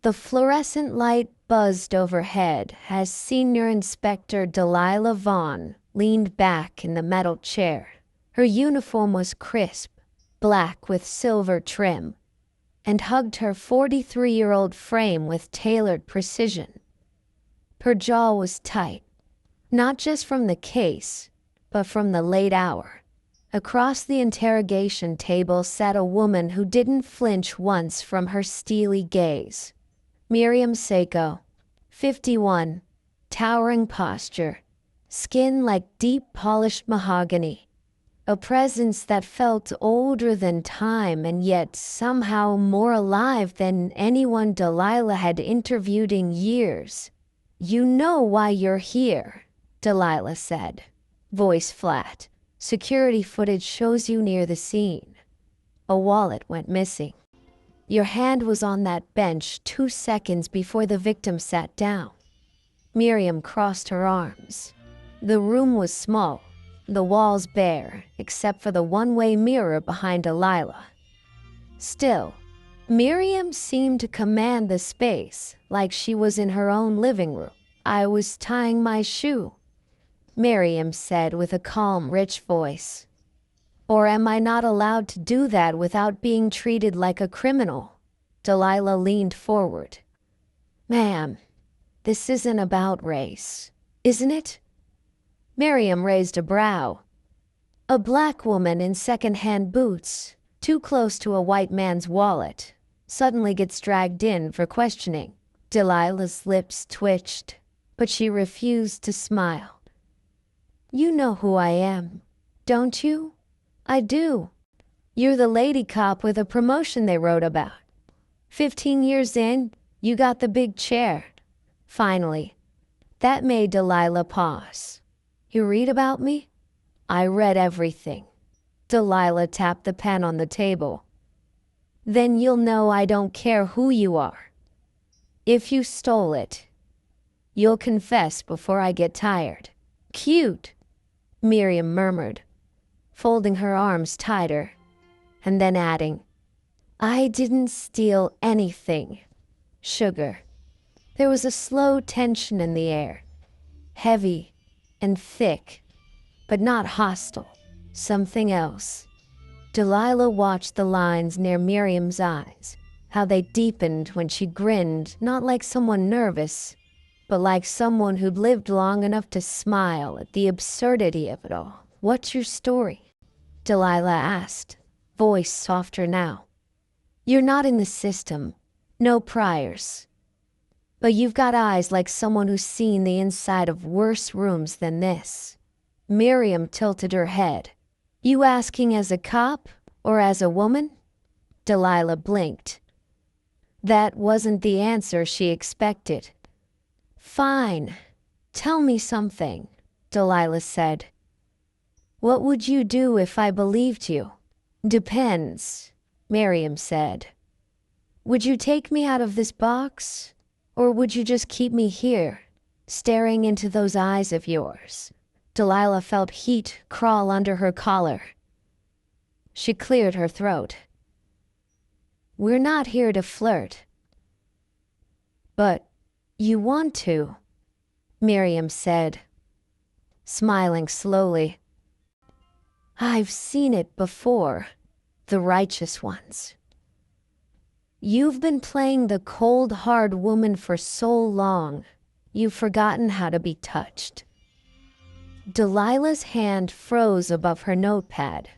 The fluorescent light buzzed overhead as Senior Inspector Delilah Vaughn leaned back in the metal chair. Her uniform was crisp, black with silver trim, and hugged her 43-year-old frame with tailored precision. Her jaw was tight, not just from the case, but from the late hour. Across the interrogation table sat a woman who didn't flinch once from her steely gaze. Miriam Seiko, 51, towering posture, skin like deep polished mahogany, a presence that felt older than time and yet somehow more alive than anyone Delilah had interviewed in years. "You know why you're here," Delilah said, voice flat. "Security footage shows you near the scene. A wallet went missing. Your hand was on that bench 2 seconds before the victim sat down." Miriam crossed her arms. The room was small, the walls bare, except for the one-way mirror behind Delilah. Still, Miriam seemed to command the space, like she was in her own living room. "I was tying my shoe," Miriam said with a calm, rich voice. "Or am I not allowed to do that without being treated like a criminal?" Delilah leaned forward. "Ma'am, this isn't about race, isn't it?" Miriam raised a brow. A black woman in second-hand boots, too close to a white man's wallet, suddenly gets dragged in for questioning. Delilah's lips twitched, but she refused to smile. "You know who I am, don't you?" "I do. You're the lady cop with a promotion they wrote about. 15 years in, you got the big chair." Finally, that made Delilah pause. "You read about me?" "I read everything." Delilah tapped the pen on the table. "Then you'll know I don't care who you are. If you stole it, you'll confess before I get tired." "Cute," Miriam murmured, folding her arms tighter, and then adding, "I didn't steal anything." Sugar. There was a slow tension in the air, heavy and thick, but not hostile. Something else. Delilah watched the lines near Miriam's eyes, how they deepened when she grinned, not like someone nervous, but like someone who'd lived long enough to smile at the absurdity of it all. "What's your story?" Delilah asked, voice softer now. "You're not in the system, no priors. But you've got eyes like someone who's seen the inside of worse rooms than this." Miriam tilted her head. "You asking as a cop or as a woman?" Delilah blinked. That wasn't the answer she expected. "Fine. Tell me something," Delilah said. "What would you do if I believed you?" "Depends," Miriam said. "Would you take me out of this box? Or would you just keep me here, staring into those eyes of yours?" Delilah felt heat crawl under her collar. She cleared her throat. "We're not here to flirt." "But you want to," Miriam said, smiling slowly. "I've seen it before, the righteous ones. You've been playing the cold, hard woman for so long, you've forgotten how to be touched." Delilah's hand froze above her notepad.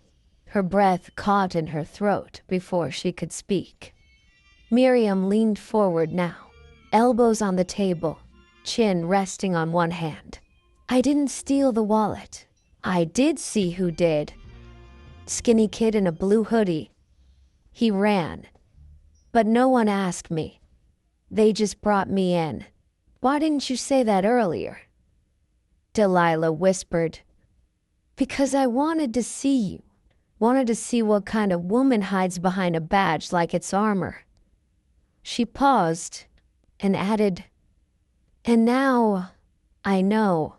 Her breath caught in her throat before she could speak. Miriam leaned forward now, elbows on the table, chin resting on one hand. "I didn't steal the wallet. I did see who did. Skinny kid in a blue hoodie. He ran. But no one asked me. They just brought me in." "Why didn't you say that earlier?" Delilah whispered. "Because I wanted to see you. Wanted to see what kind of woman hides behind a badge like it's armor." She paused and added, "And now I know.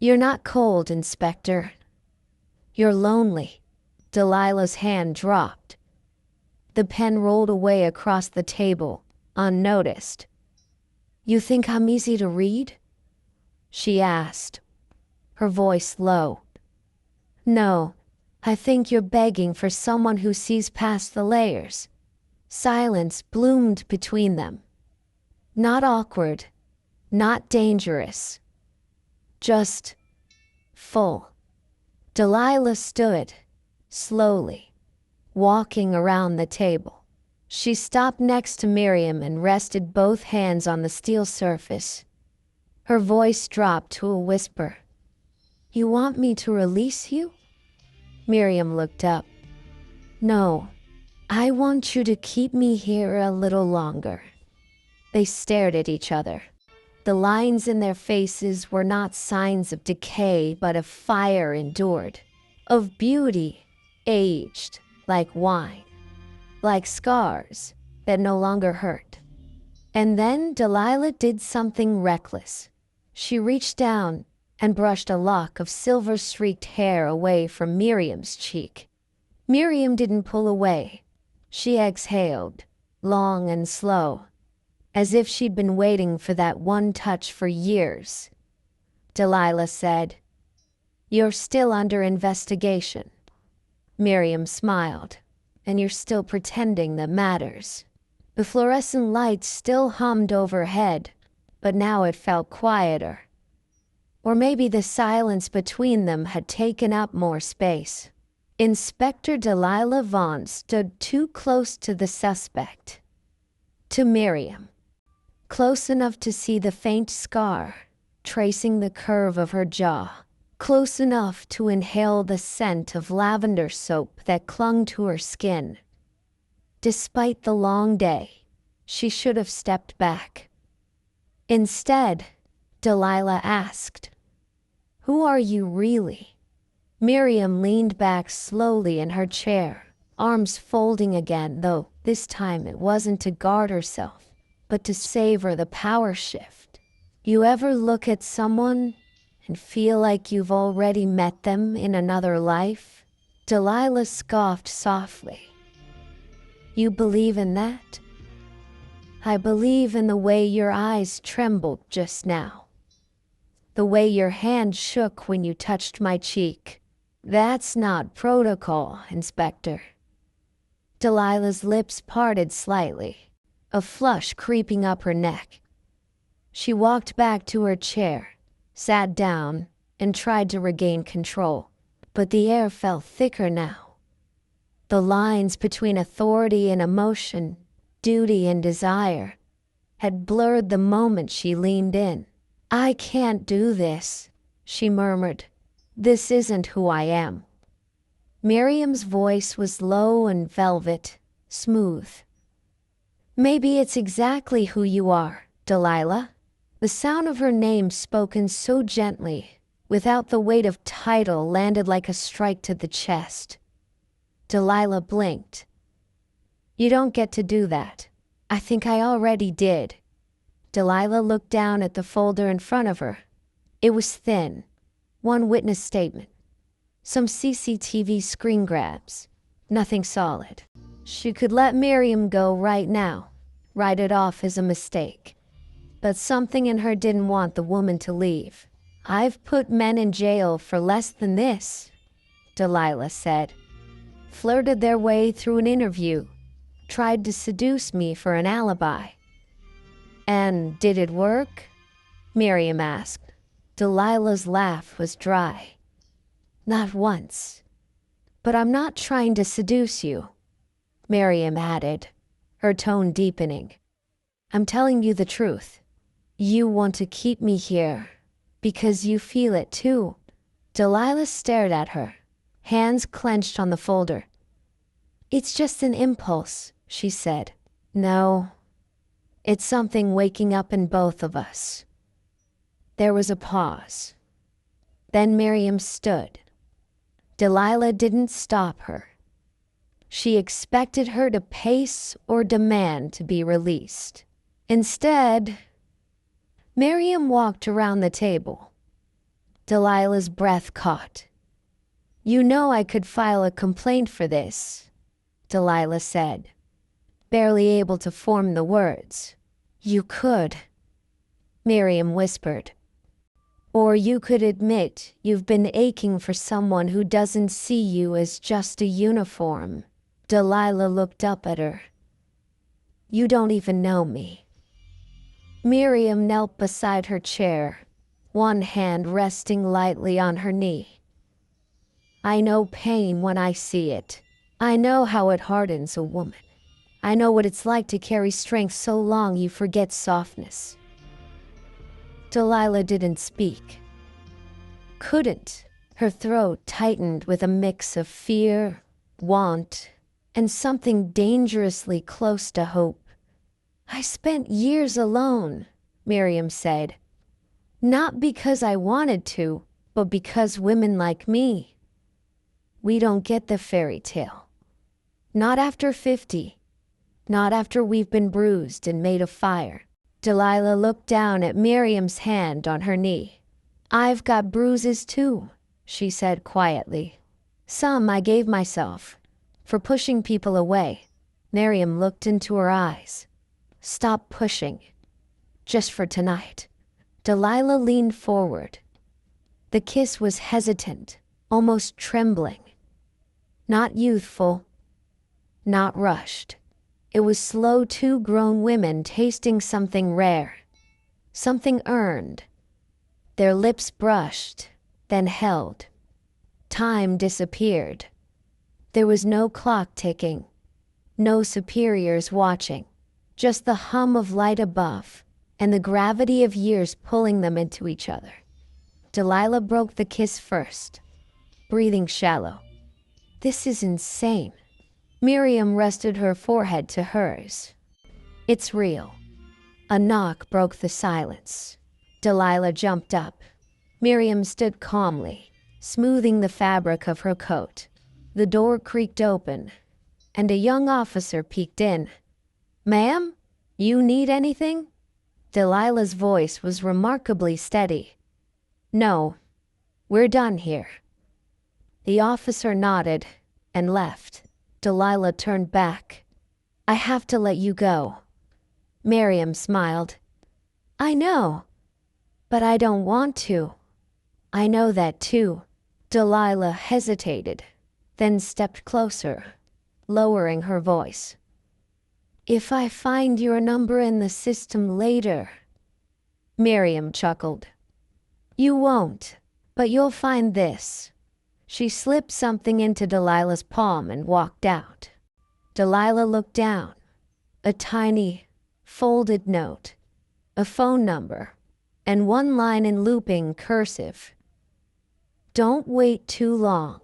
You're not cold, Inspector. You're lonely." Delilah's hand dropped. The pen rolled away across the table, unnoticed. "You think I'm easy to read?" she asked, her voice low. "No, I think you're begging for someone who sees past the layers." Silence bloomed between them. Not awkward, not dangerous, just full. Delilah stood, slowly, walking around the table. She stopped next to Miriam and rested both hands on the steel surface. Her voice dropped to a whisper. "You want me to release you?" Miriam looked up. "No, I want you to keep me here a little longer." They stared at each other. The lines in their faces were not signs of decay, but of fire endured, of beauty aged like wine, like scars that no longer hurt. And then Delilah did something reckless. She reached down and brushed a lock of silver-streaked hair away from Miriam's cheek. Miriam didn't pull away. She exhaled, long and slow, as if she'd been waiting for that one touch for years. Delilah said, "You're still under investigation." Miriam smiled. "And you're still pretending that matters." The fluorescent lights still hummed overhead, but now it felt quieter. Or maybe the silence between them had taken up more space. Inspector Delilah Vaughn stood too close to the suspect. To Miriam. Close enough to see the faint scar, tracing the curve of her jaw. Close enough to inhale the scent of lavender soap that clung to her skin. Despite the long day, she should have stepped back. Instead, Delilah asked, "Who are you really?" Miriam leaned back slowly in her chair, arms folding again, though this time it wasn't to guard herself, but to savor the power shift. "You ever look at someone and feel like you've already met them in another life?" Delilah scoffed softly. "You believe in that?" "I believe in the way your eyes trembled just now. The way your hand shook when you touched my cheek. That's not protocol, Inspector." Delilah's lips parted slightly, a flush creeping up her neck. She walked back to her chair, sat down, and tried to regain control, but the air felt thicker now. The lines between authority and emotion, duty and desire, had blurred the moment she leaned in. "I can't do this," she murmured. "This isn't who I am." Miriam's voice was low and velvet, smooth. "Maybe it's exactly who you are, Delilah." The sound of her name spoken so gently, without the weight of title, landed like a strike to the chest. Delilah blinked. "You don't get to do that. I think I already did." Delilah looked down at the folder in front of her. It was thin. One witness statement. Some CCTV screen grabs. Nothing solid. She could let Miriam go right now, write it off as a mistake. But something in her didn't want the woman to leave. "I've put men in jail for less than this," Delilah said. "Flirted their way through an interview. Tried to seduce me for an alibi." "And did it work?" Miriam asked. Delilah's laugh was dry. "Not once. But I'm not trying to seduce you," Miriam added, her tone deepening. "I'm telling you the truth. You want to keep me here because you feel it too." Delilah stared at her, hands clenched on the folder. "It's just an impulse," she said. "No, it's something waking up in both of us." There was a pause. Then Miriam stood. Delilah didn't stop her. She expected her to pace or demand to be released. Instead, Miriam walked around the table. Delilah's breath caught. "You know I could file a complaint for this," Delilah said. barely able to form the words. "You could," Miriam whispered. "Or you could admit you've been aching for someone who doesn't see you as just a uniform." Delilah looked up at her. "You don't even know me." Miriam knelt beside her chair, one hand resting lightly on her knee. "I know pain when I see it. I know how it hardens a woman. I know what it's like to carry strength so long you forget softness." Delilah didn't speak. Couldn't. Her throat tightened with a mix of fear, want, and something dangerously close to hope. "I spent years alone," Miriam said. "Not because I wanted to, but because women like me, we don't get the fairy tale. Not after 50. Not after we've been bruised and made of fire." Delilah looked down at Miriam's hand on her knee. "I've got bruises too," she said quietly. "Some I gave myself, for pushing people away." Miriam looked into her eyes. "Stop pushing. Just for tonight." Delilah leaned forward. The kiss was hesitant, almost trembling. Not youthful, not rushed. It was slow, two grown women tasting something rare, something earned. Their lips brushed, then held. Time disappeared. There was no clock ticking, no superiors watching, just the hum of light above and the gravity of years pulling them into each other. Delilah broke the kiss first, breathing shallow. "This is insane." Miriam rested her forehead to hers. "It's real." A knock broke the silence. Delilah jumped up. Miriam stood calmly, smoothing the fabric of her coat. The door creaked open, and a young officer peeked in. "Ma'am, you need anything?" Delilah's voice was remarkably steady. "No, we're done here." The officer nodded and left. Delilah turned back. "I have to let you go." Miriam smiled. "I know, but I don't want to." "I know that too." Delilah hesitated, then stepped closer, lowering her voice. "If I find your number in the system later." Miriam chuckled. "You won't, but you'll find this." She slipped something into Delilah's palm and walked out. Delilah looked down. A tiny, folded note, a phone number, and one line in looping cursive. "Don't wait too long.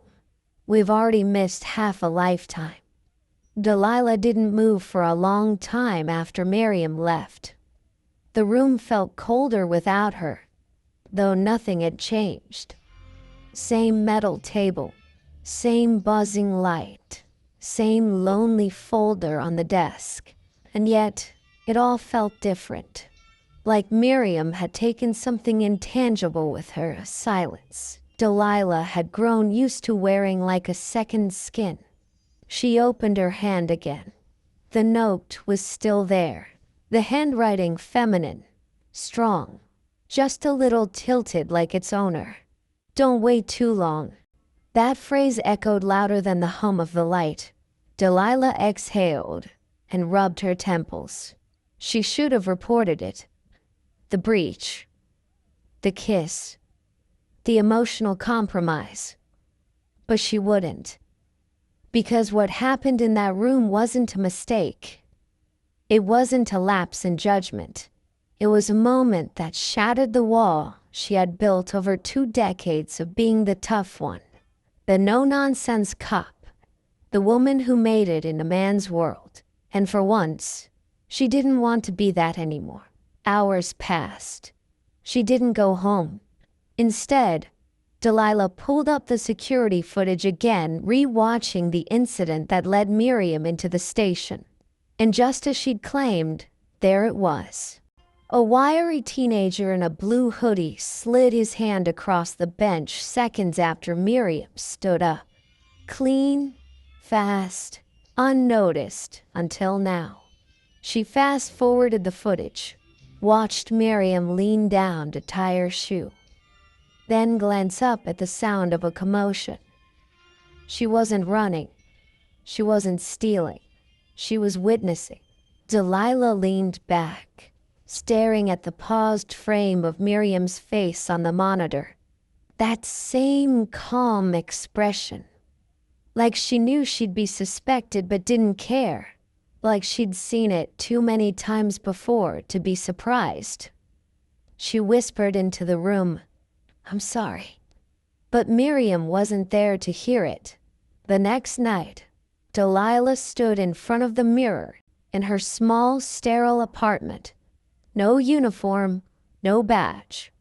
We've already missed half a lifetime." Delilah didn't move for a long time after Miriam left. The room felt colder without her, though nothing had changed. Same metal table, same buzzing light, same lonely folder on the desk, and yet it all felt different. Like Miriam had taken something intangible with her, a silence Delilah had grown used to wearing like a second skin. She opened her hand again. The note was still there, the handwriting feminine, strong, just a little tilted like its owner. "Don't wait too long." That phrase echoed louder than the hum of the light. Delilah exhaled and rubbed her temples. She should have reported it. The breach, the kiss, the emotional compromise. But she wouldn't. Because what happened in that room wasn't a mistake. It wasn't a lapse in judgment. It was a moment that shattered the wall she had built over 2 decades of being the tough one, the no-nonsense cop, the woman who made it in a man's world. And for once, she didn't want to be that anymore. Hours passed. She didn't go home. Instead, Delilah pulled up the security footage again, re-watching the incident that led Miriam into the station. And just as she'd claimed, there it was. A wiry teenager in a blue hoodie slid his hand across the bench seconds after Miriam stood up. Clean, fast, unnoticed until now. She fast-forwarded the footage, watched Miriam lean down to tie her shoe, then glance up at the sound of a commotion. She wasn't running. She wasn't stealing. She was witnessing. Delilah leaned back, staring at the paused frame of Miriam's face on the monitor. That same calm expression. Like she knew she'd be suspected but didn't care. Like she'd seen it too many times before to be surprised. She whispered into the room, "I'm sorry." But Miriam wasn't there to hear it. The next night, Delilah stood in front of the mirror in her small, sterile apartment. No uniform, no badge.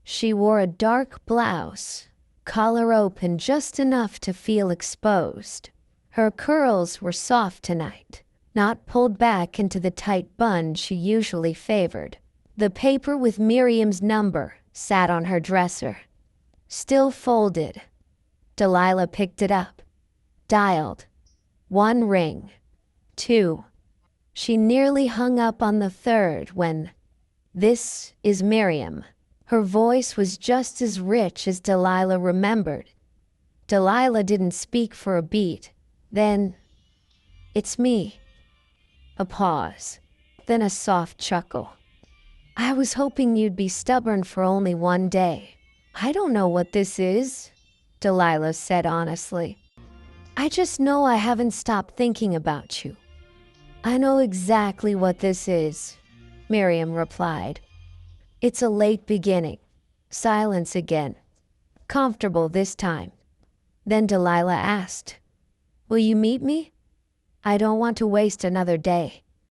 She wore a dark blouse, collar open just enough to feel exposed. Her curls were soft tonight, not pulled back into the tight bun she usually favored. The paper with Miriam's number sat on her dresser, still folded. Delilah picked it up, dialed. 1 ring, 2. She nearly hung up on the third when, "This is Miriam." Her voice was just as rich as Delilah remembered. Delilah didn't speak for a beat. Then, "It's me." A pause, then a soft chuckle. "I was hoping you'd be stubborn for only 1 day." "I don't know what this is," Delilah said honestly. "I just know I haven't stopped thinking about you." "I know exactly what this is," Miriam replied. "It's a late beginning." Silence again. Comfortable this time. Then Delilah asked, "Will you meet me? I don't want to waste another day."